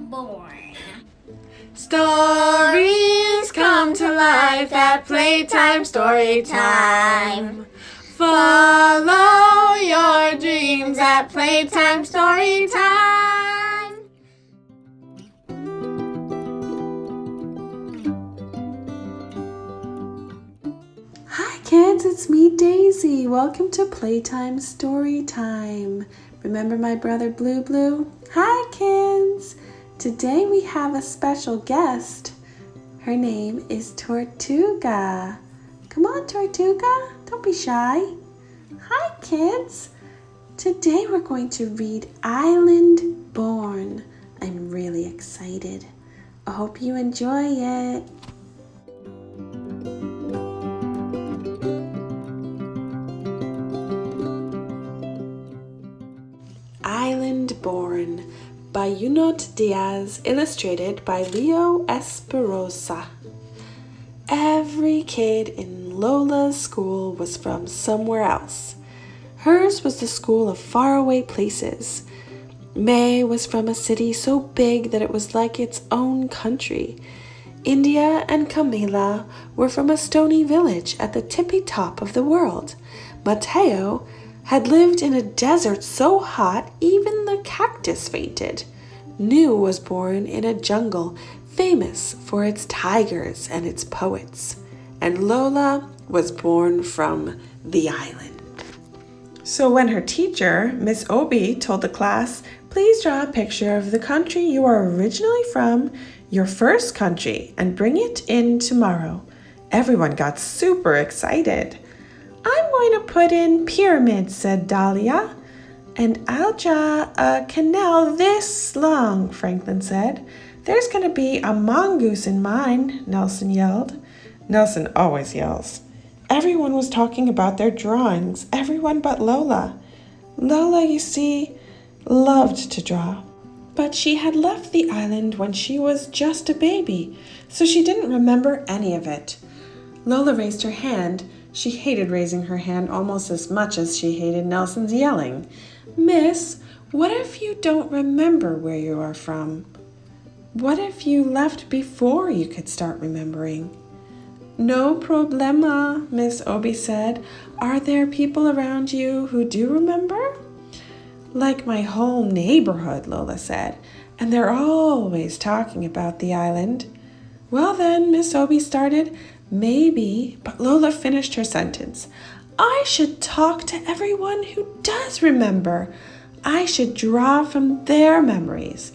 born. Stories come to life at playtime, story time. Follow your dreams at playtime, story time. Hi kids, it's me Daisy. Welcome to Playtime Story Time. Remember my brother Blue Blue? Hi kids! Today we have a special guest. Her name is Tortuga. Come on, Tortuga, don't be shy. Hi kids! Today we're going to read Island Born. I'm really excited. I hope you enjoy it. Island Born by Junot Díaz, illustrated by Leo Espinosa. Every kid in Lola's school was from somewhere else. Hers was the school of faraway places. May was from a city so big that it was like its own country. India and Camila were from a stony village at the tippy top of the world. Mateo had lived in a desert so hot even the cactus fainted. Nu was born in a jungle famous for its tigers and its poets. And Lola was born from the island. So when her teacher, Miss Obi, told the class, please draw a picture of the country you are originally from, your first country, and bring it in tomorrow, everyone got super excited. I'm going to put in pyramids, said Dahlia. And I'll draw a canal this long, Franklin said. There's going to be a mongoose in mine, Nelson yelled. Nelson always yells. Everyone was talking about their drawings, everyone but Lola. Lola, you see, loved to draw. But she had left the island when she was just a baby, so she didn't remember any of it. Lola raised her hand. She hated raising her hand almost as much as she hated Nelson's yelling. Miss, what if you don't remember where you are from? What if you left before you could start remembering? No problema, Miss Obi said. Are there people around you who do remember? Like my whole neighborhood, Lola said, and they're always talking about the island. Well then, Miss Obi started. Maybe, but Lola finished her sentence. I should talk to everyone who does remember. I should draw from their memories.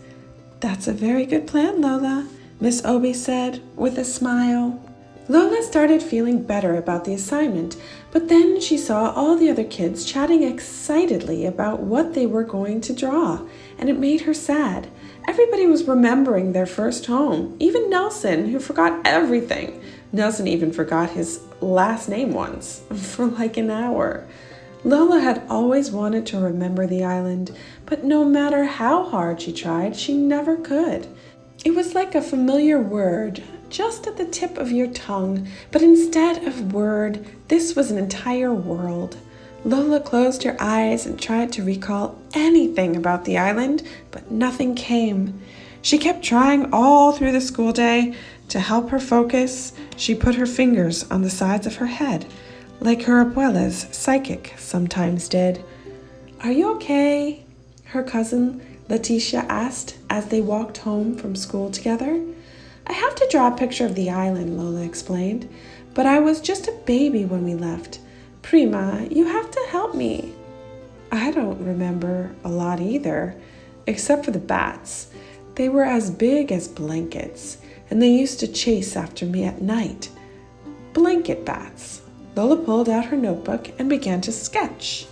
That's a very good plan, Lola, Miss Obi said with a smile. Lola started feeling better about the assignment, but then she saw all the other kids chatting excitedly about what they were going to draw, and it made her sad. Everybody was remembering their first home, even Nelson, who forgot everything. Nelson even forgot his last name once, for like an hour. Lola had always wanted to remember the island, but no matter how hard she tried, she never could. It was like a familiar word, just at the tip of your tongue, but instead of word, this was an entire world. Lola closed her eyes and tried to recall anything about the island, but nothing came. She kept trying all through the school day. To help her focus, she put her fingers on the sides of her head, like her abuela's psychic sometimes did. Are you okay? Her cousin Leticia asked as they walked home from school together. I have to draw a picture of the island, Lola explained, but I was just a baby when we left. Prima, you have to help me. I don't remember a lot either, except for the bats. They were as big as blankets, and they used to chase after me at night. Blanket bats. Lola pulled out her notebook and began to sketch.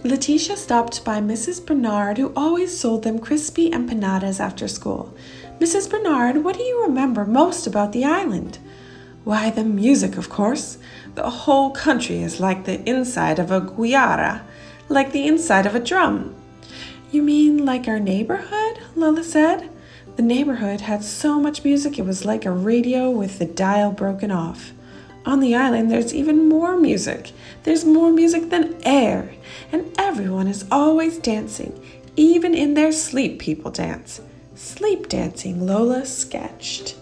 Leticia stopped by Mrs. Bernard, who always sold them crispy empanadas after school. Mrs. Bernard, what do you remember most about the island? Why, the music, of course. The whole country is like the inside of a guitarra, like the inside of a drum. You mean like our neighborhood? Lola said. The neighborhood had so much music it was like a radio with the dial broken off. On the island, there's even more music. There's more music than air, and everyone is always dancing. Even in their sleep, people dance. Sleep dancing, Lola sketched.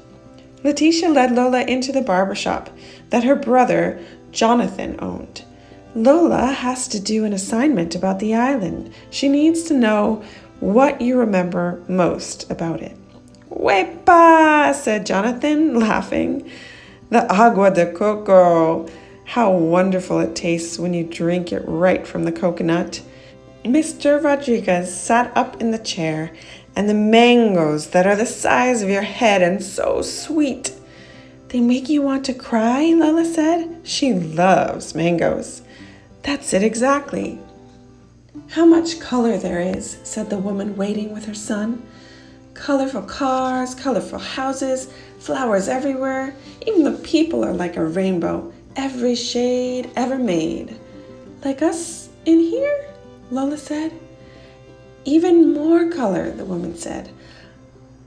Letitia led Lola into the barber shop that her brother Jonathan owned. Lola has to do an assignment about the island. She needs to know what you remember most about it. Wepa, said Jonathan, laughing. The agua de coco. How wonderful it tastes when you drink it right from the coconut. Mr. Rodriguez sat up in the chair, and the mangoes that are the size of your head and so sweet. They make you want to cry, Lola said. She loves mangoes. That's it exactly. How much color there is, said the woman waiting with her son. Colorful cars, colorful houses, flowers everywhere. Even the people are like a rainbow, every shade ever made. Like us in here, Lola said. Even more color, the woman said.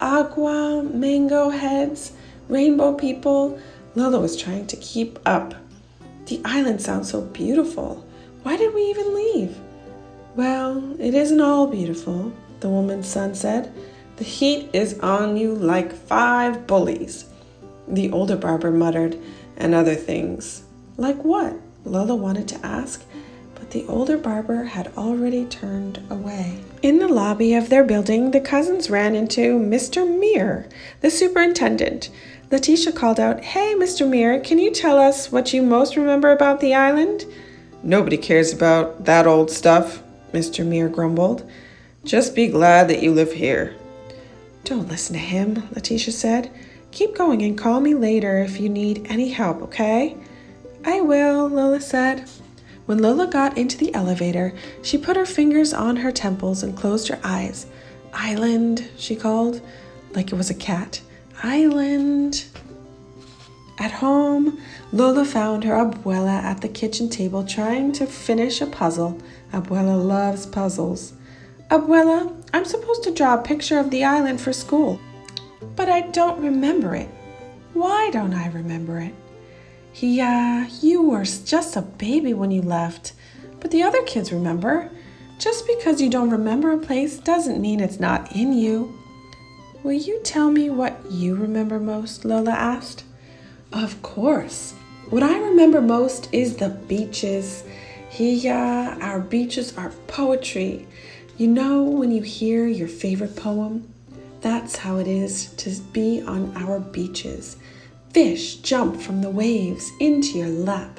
Agua, mango heads, rainbow people. Lola was trying to keep up. The island sounds so beautiful. Why did we even leave? Well, it isn't all beautiful, the woman's son said. The heat is on you like 5 bullies. The older barber muttered, and other things. Like what? Lola wanted to ask, but the older barber had already turned away. In the lobby of their building, the cousins ran into Mr. Meir, the superintendent. Letitia called out, "Hey, Mr. Meir, can you tell us what you most remember about the island?" "Nobody cares about that old stuff," Mr. Meir grumbled. "Just be glad that you live here." "Don't listen to him," Letitia said. "Keep going and call me later if you need any help, okay?" "I will," Lola said. When Lola got into the elevator, she put her fingers on her temples and closed her eyes. "Island," she called, like it was a cat. "Island." At home, Lola found her abuela at the kitchen table trying to finish a puzzle. Abuela loves puzzles. "Abuela, I'm supposed to draw a picture of the island for school, but I don't remember it." "Why don't I remember it?" "Yeah, you were just a baby when you left, but the other kids remember. Just because you don't remember a place doesn't mean it's not in you." "Will you tell me what you remember most?" Lola asked. "Of course. What I remember most is the beaches. Yeah, our beaches are poetry. You know when you hear your favorite poem? That's how it is to be on our beaches. Fish jump from the waves into your lap.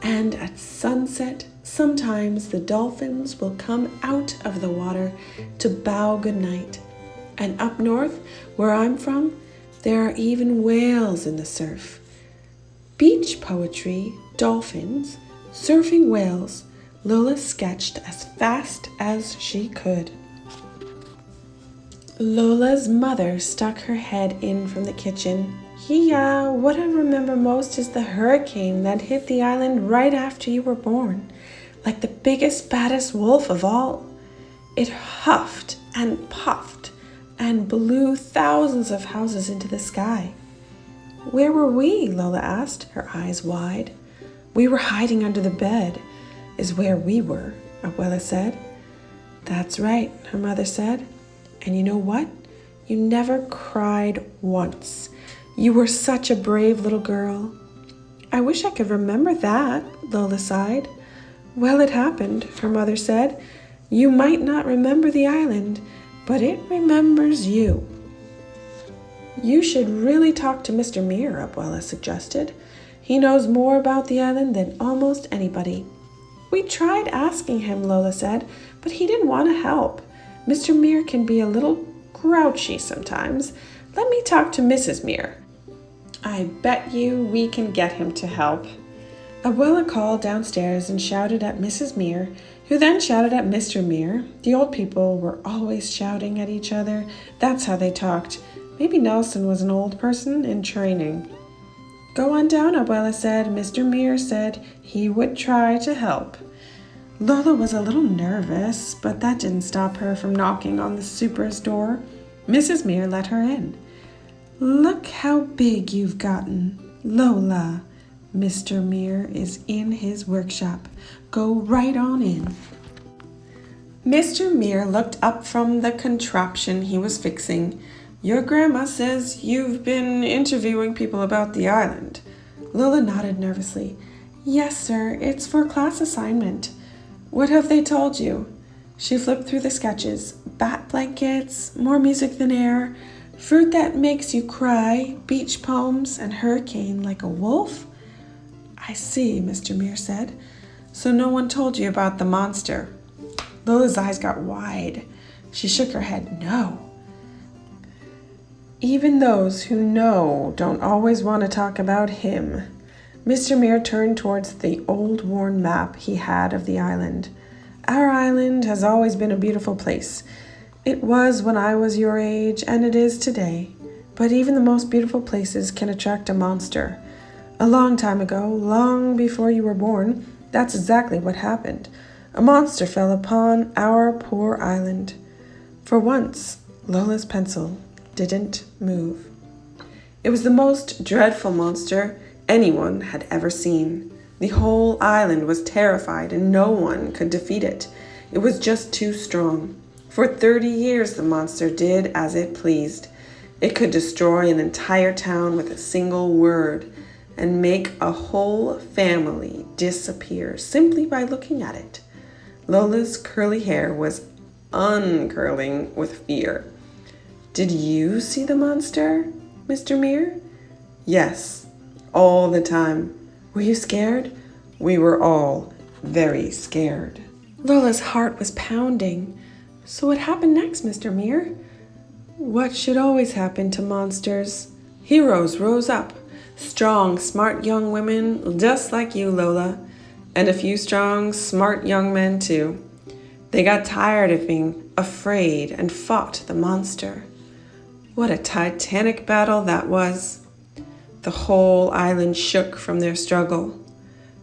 And at sunset, sometimes the dolphins will come out of the water to bow goodnight. And up north, where I'm from, there are even whales in the surf. Beach poetry, dolphins, surfing whales, Lola sketched as fast as she could. Lola's mother stuck her head in from the kitchen. "Yeah, what I remember most is the hurricane that hit the island right after you were born, like the biggest, baddest wolf of all. It huffed and puffed and blew thousands of houses into the sky." "Where were we?" Lola asked, her eyes wide. "We were hiding under the bed, is where we were," Abuela said. "That's right," her mother said. "And you know what? You never cried once. You were such a brave little girl." "I wish I could remember that," Lola sighed. "Well, it happened," her mother said. "You might not remember the island, but it remembers you." "You should really talk to Mr. Meir," Abuela suggested. "He knows more about the island than almost anybody." "We tried asking him," Lola said, "but he didn't want to help. Mr. Meir can be a little grouchy sometimes. Let me talk to Mrs. Meir. I bet you we can get him to help." Abuela called downstairs and shouted at Mrs. Meir, who then shouted at Mr. Meir. The old people were always shouting at each other. That's how they talked. Maybe Nelson was an old person in training. "Go on down," Abuela said. "Mr. Meir said he would try to help." Lola was a little nervous, but that didn't stop her from knocking on the super's door. Mrs. Meir let her in. "Look how big you've gotten, Lola. Mr. Meir is in his workshop. Go right on in." Mr. Mear looked up from the contraption he was fixing. Your grandma says you've been interviewing people about the island. Lola nodded nervously. Yes, sir, it's for class assignment. What have they told you? She flipped through the sketches. Bat blankets, more music than air, fruit that makes you cry, beach poems, and hurricane like a wolf. I see, Mr. Mear said. So no one told you about the monster? Lola's eyes got wide. She shook her head. No. Even those who know don't always want to talk about him. Mr. Mear turned towards the old worn map he had of the island. Our island has always been a beautiful place. It was when I was your age, and it is today. But even the most beautiful places can attract a monster. A long time ago, long before you were born, that's exactly what happened. A monster fell upon our poor island. For once, Lola's pencil didn't move. It was the most dreadful monster anyone had ever seen. The whole island was terrified and no one could defeat it. It was just too strong. For 30 years the monster did as it pleased. It could destroy an entire town with a single word and make a whole family disappear simply by looking at it. Lola's curly hair was uncurling with fear. Did you see the monster, Mr. Mear? Yes, all the time. Were you scared? We were all very scared. Lola's heart was pounding. So what happened next, Mr. Mear? What should always happen to monsters? Heroes rose up. Strong, smart young women, just like you, Lola. And a few strong, smart young men, too. They got tired of being afraid and fought the monster. What a titanic battle that was. The whole island shook from their struggle.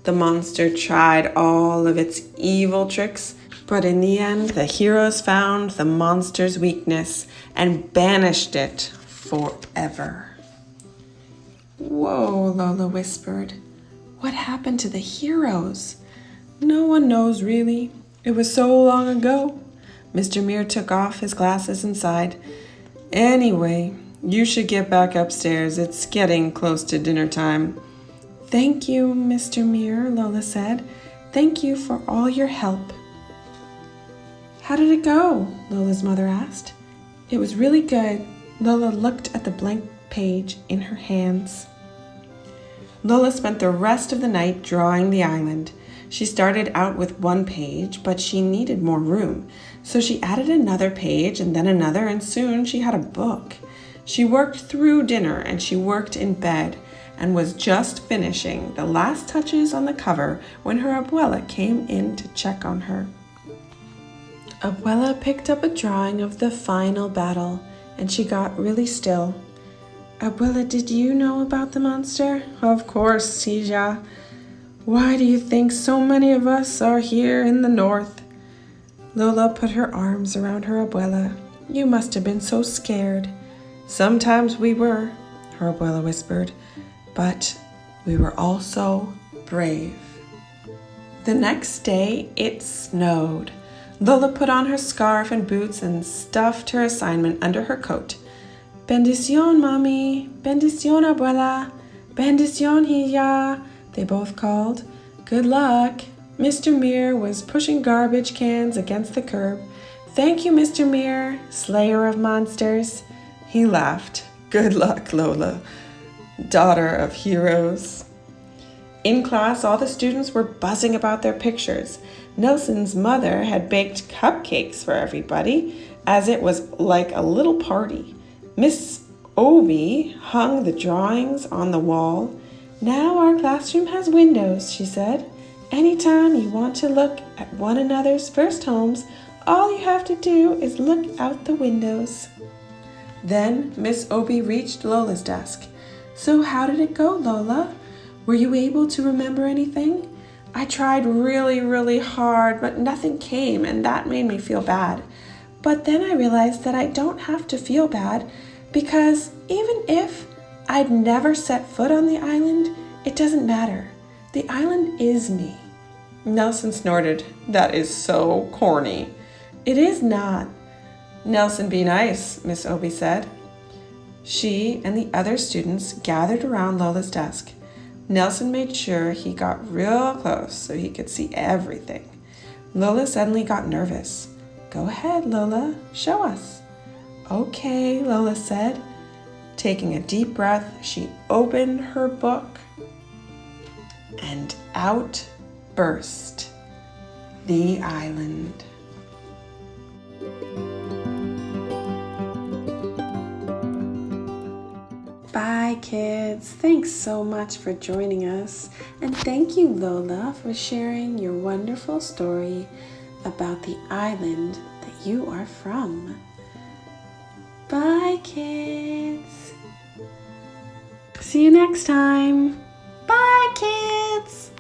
The monster tried all of its evil tricks, but in the end, the heroes found the monster's weakness and banished it forever. Whoa, Lola whispered. What happened to the heroes? No one knows, really. It was so long ago. Mr. Mear took off his glasses and sighed. Anyway, you should get back upstairs. It's getting close to dinner time. Thank you, Mr. Mear, Lola said. Thank you for all your help. How did it go? Lola's mother asked. It was really good. Lola looked at the blank page in her hands. Lola spent the rest of the night drawing the island. She started out with one page, but she needed more room. So she added another page and then another, and soon she had a book. She worked through dinner and she worked in bed and was just finishing the last touches on the cover when her abuela came in to check on her. Abuela picked up a drawing of the final battle and she got really still. Abuela, did you know about the monster? Of course, Tija. Why do you think so many of us are here in the north? Lola put her arms around her abuela. You must have been so scared. Sometimes we were, her abuela whispered, but we were also brave. The next day, it snowed. Lola put on her scarf and boots and stuffed her assignment under her coat. Bendición, Mommy. Bendición, Abuela. Bendición, Hija, they both called. Good luck. Mr. Mear was pushing garbage cans against the curb. Thank you, Mr. Mear, slayer of monsters. He laughed. Good luck, Lola, daughter of heroes. In class, all the students were buzzing about their pictures. Nelson's mother had baked cupcakes for everybody, as it was like a little party. Miss Obie hung the drawings on the wall. Now our classroom has windows, she said. Anytime you want to look at one another's first homes, all you have to do is look out the windows. Then Miss Obie reached Lola's desk. So how did it go, Lola? Were you able to remember anything? I tried really hard, but nothing came, and that made me feel bad. But then I realized that I don't have to feel bad, because even if I'd never set foot on the island, it doesn't matter. The island is me. Nelson snorted. That is so corny. It is not. Nelson, be nice, Miss Obie said. She and the other students gathered around Lola's desk. Nelson made sure he got real close so he could see everything. Lola suddenly got nervous. Go ahead, Lola, show us. Okay, Lola said. Taking a deep breath, she opened her book, and out burst the island. Bye, kids. Thanks so much for joining us. And thank you, Lola, for sharing your wonderful story about the island that you are from. Bye, kids. See you next time. Bye, kids.